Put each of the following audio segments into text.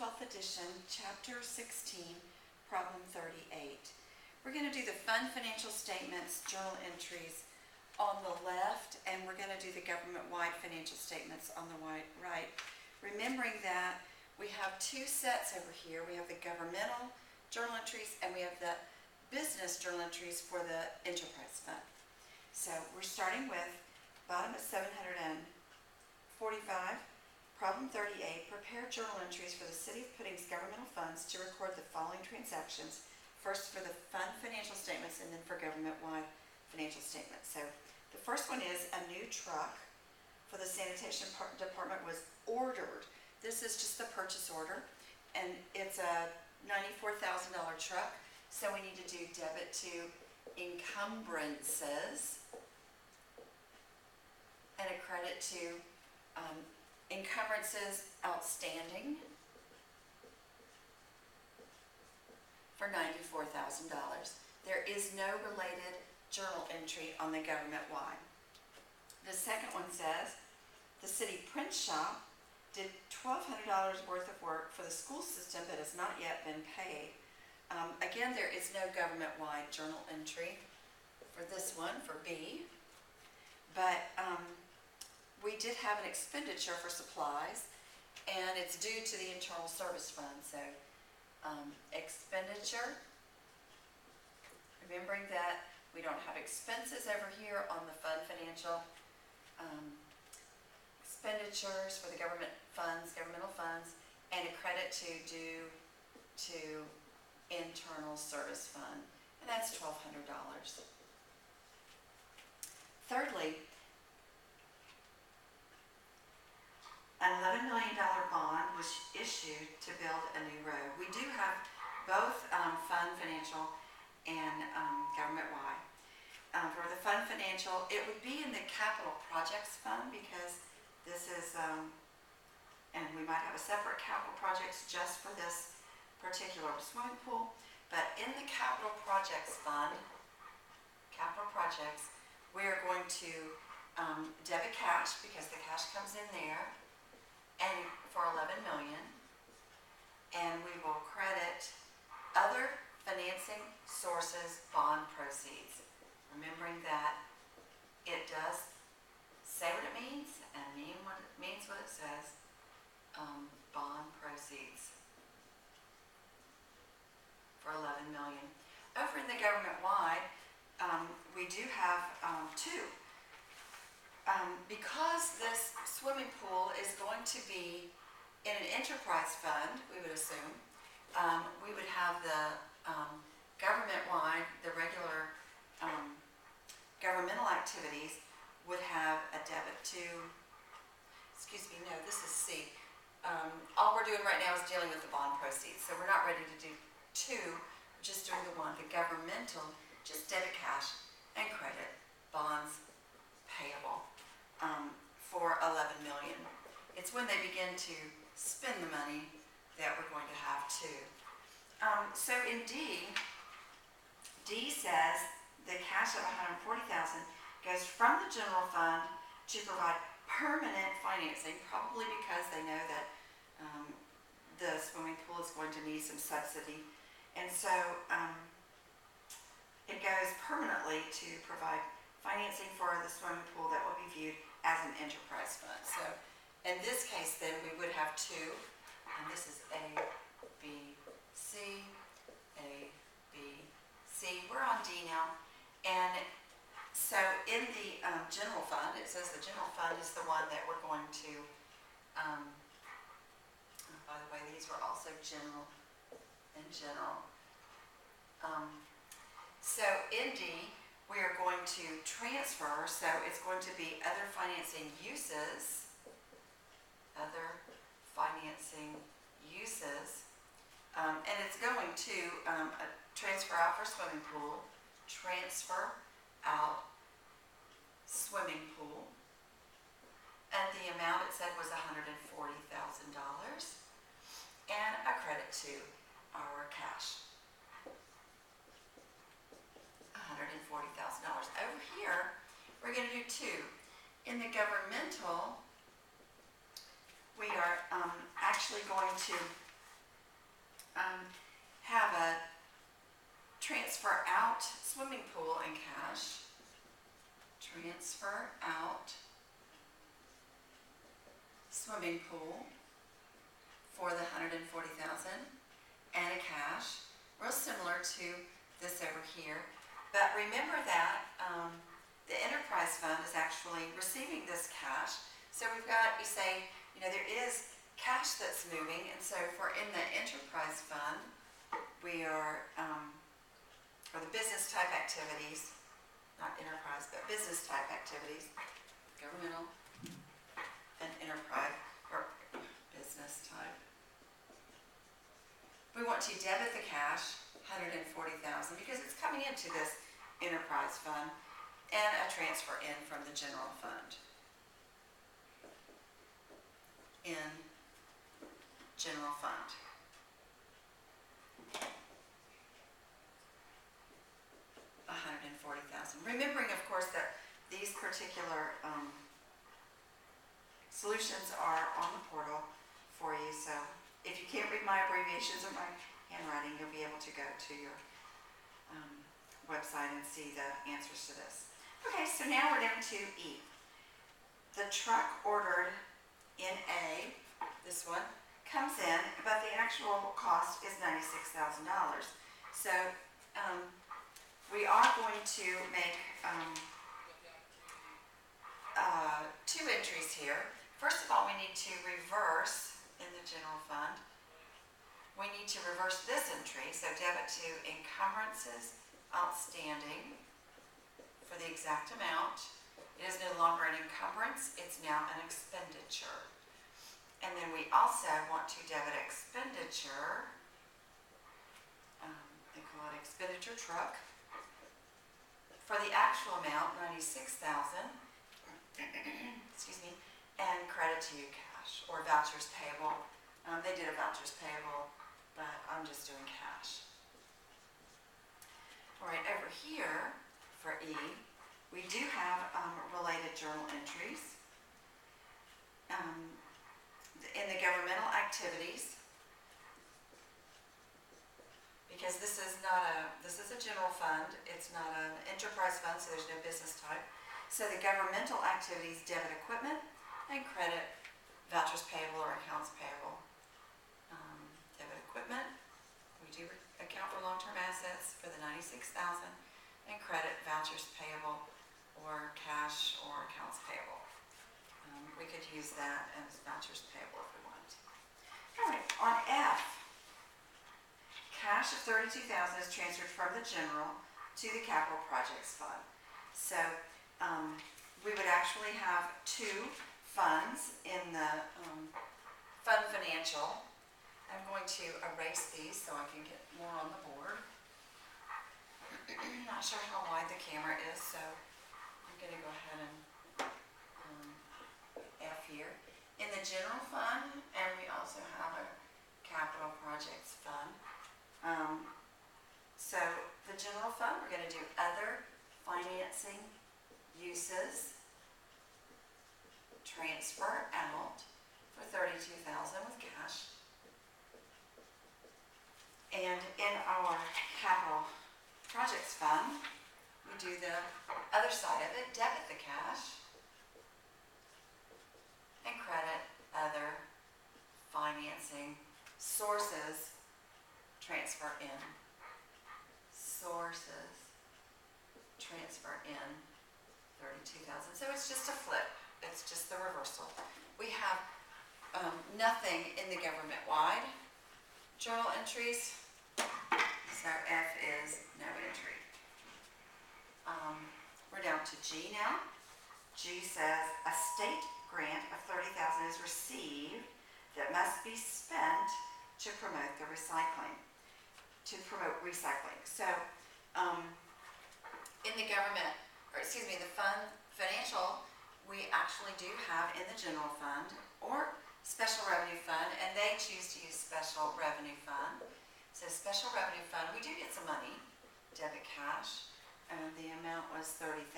12th edition, chapter 16, problem 38. We're going to do the fund financial statements, journal entries on the left, and we're going to do the government-wide financial statements on the right. Remembering that we have two sets over here. We have the governmental journal entries and we have the business journal entries for the enterprise fund. So we're starting with bottom of 745. Problem 38, prepare journal entries for the City of Pudding's governmental funds to record the following transactions, first for the fund financial statements and then for government-wide financial statements. So the first one is a new truck for the sanitation department was ordered. This is just the purchase order, and it's a $94,000 truck, so we need to do debit to encumbrances and a credit to encumbrances outstanding for $94,000. There is no related journal entry on the government-wide. The second one says the city print shop did $1,200 worth of work for the school system that has not yet been paid. Again, there is no government-wide journal entry for this one, for B, but we did have an expenditure for supplies, and it's due to the internal service fund. So expenditure, remembering that we don't have expenses over here on the fund financial. Expenditures for the governmental funds, and a credit to internal service fund, and that's $1,200. Thirdly, an $11 million bond was issued to build a new road. We do have both fund financial and government-wide. For the fund financial, it would be in the capital projects fund because this is, and we might have a separate capital projects just for this particular swimming pool, but in the capital projects fund, capital projects, we are going to debit cash because the cash comes in there, and for $11 million, and we will credit other financing sources bond proceeds, remembering that it does say what it means and means what it says. Bond proceeds for $11 million. Over in the government-wide, we do have two. Because this swimming pool is going to be in an enterprise fund, we would assume, we would have the government-wide, the regular governmental activities would have a debit to, excuse me, no, this is C. All we're doing right now is dealing with the bond proceeds, so we're not ready to do two, we're just doing the one. The governmental, just debit cash and credit bonds payable for $11 million. It's when they begin to spend the money that we're going to have two. So in D says the cash of $140,000 goes from the general fund to provide permanent financing, probably because they know that the swimming pool is going to need some subsidy. And so it goes permanently to provide financing for the swimming pool that will be viewed as an enterprise fund. So in this case then we would have two, and this is A, B, C, A, B, C. We're on D now. And so in the general fund, it says the general fund is the one that we're going to, by the way, these were also general and general. So in D, we are going to transfer, so it's going to be other financing uses, and it's going to transfer out for swimming pool, transfer out swimming pool, and the amount it said was $140,000, and a credit to our cash. $140,000. Over here, we're going to do two. In the governmental, we are actually going to have a transfer out swimming pool and cash. Transfer out swimming pool for the $140,000 and a cash, real similar to this over here. But remember that the enterprise fund is actually receiving this cash. So we've got, you say, there is cash that's moving, and so for in the enterprise fund, we are, or the business type activities, not enterprise, but business type activities, governmental and enterprise, or business type. We want to debit the cash, $140,000, because it's coming into this enterprise fund, and a transfer in from the general fund. In general fund. $140,000. Remembering, of course, that these particular solutions are on the portal for you, so if you can't read my abbreviations or my handwriting, you'll be able to go to your website and see the answers to this. Okay, so now we're down to E. The truck ordered in A, this one, comes in, but the actual cost is $96,000. So we are going to make two entries here. First of all, we need to reverse in the general fund. We need to reverse this entry, so debit to encumbrances outstanding for the exact amount. It is no longer an encumbrance, it's now an expenditure. And then we also want to debit expenditure, they call it expenditure truck, for the actual amount, $96,000, excuse me, and credit to cash, or vouchers payable. They did a vouchers payable, but I'm just doing cash. All right, over here for E, we do have related journal entries. In the governmental activities, because this is a general fund, it's not an enterprise fund, so there's no business type. So the governmental activities, debit equipment and credit vouchers payable or accounts payable. Debit equipment, we do account for long-term assets for the $96,000, and credit vouchers payable or cash or accounts payable. We could use that as vouchers payable if we want. All right, on F, cash of $32,000 is transferred from the general to the capital projects fund. So we would actually have two funds in the fund financial. I'm going to erase these so I can get more on the board. Not sure how wide the camera is, so I'm going to go ahead and F here. In the general fund, and we also have a capital projects fund. So the general fund, we're going to do other financing uses, transfer out for $32,000 with cash. And in our capital projects fund, we do the other side of it, debit the cash and credit other financing sources, transfer in. Sources, transfer in $32,000. So it's just a flip. It's just the reversal. We have nothing in the government-wide journal entries. So F is no entry. We're down to G now. G says a state grant of $30,000 is received that must be spent to promote the recycling. So in the government, or excuse me, the fund financial, we actually do have in the general fund or special revenue fund, and they choose to use special revenue fund. So special revenue fund, we do get some money, debit cash, and the amount was $30,000.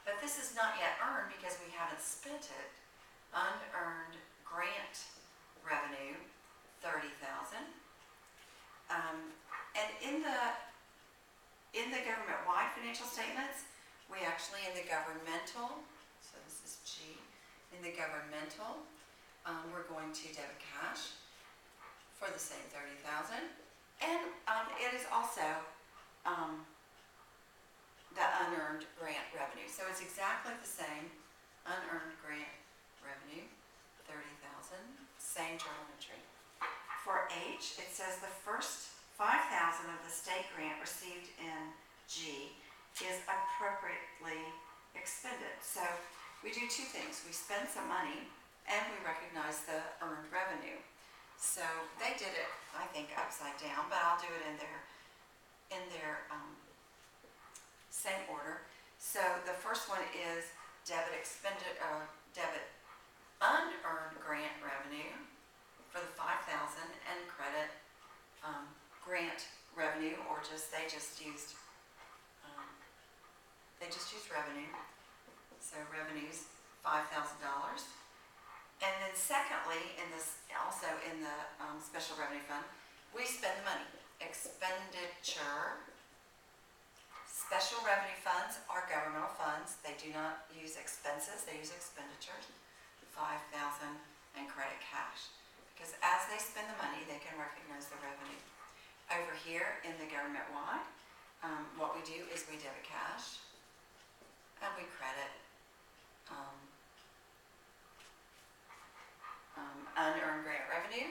But this is not yet earned because we haven't spent it. Unearned grant revenue, $30,000. in the government-wide financial statements, we actually, in the governmental, so this is G, in the governmental, we're going to debit cash for the same $30,000. And it is also the unearned grant revenue. So it's exactly the same unearned grant revenue, $30,000, same journal entry. For H, it says the first $5,000 of the state grant received in G is appropriately expended. So we do two things. We spend some money and we recognize the earned revenue. So they did it, I think, upside down, but I'll do it in their same order. So the first one is debit unearned grant revenue for the $5,000 and credit grant revenue, or they just used revenue. So revenues $5,000. And then secondly, also in the special revenue fund, we spend the money. Expenditure. Special revenue funds are governmental funds. They do not use expenses, they use expenditures. $5,000 and credit cash. Because as they spend the money, they can recognize the revenue. Over here in the government-wide, what we do is we debit cash and we credit unearned grant revenue.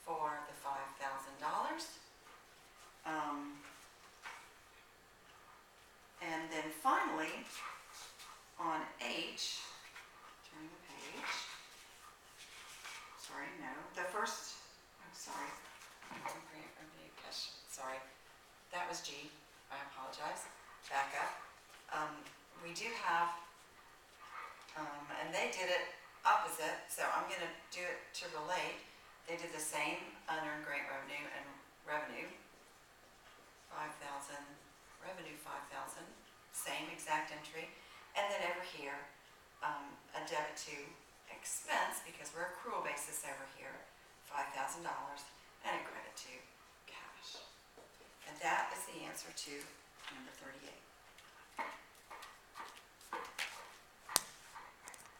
For the $5,000. And then finally, on H, turning the page, sorry, no, the first, sorry, grant revenue cash, sorry, that was G, I apologize, back up. We do have, and they did it opposite, so I'm going to do it to relate. They did the same unearned grant revenue and revenue, 5,000, revenue 5,000, same exact entry. And then over here, a debit to expense, because we're accrual basis over here, $5,000, and a credit to cash. And that is the answer to number 38.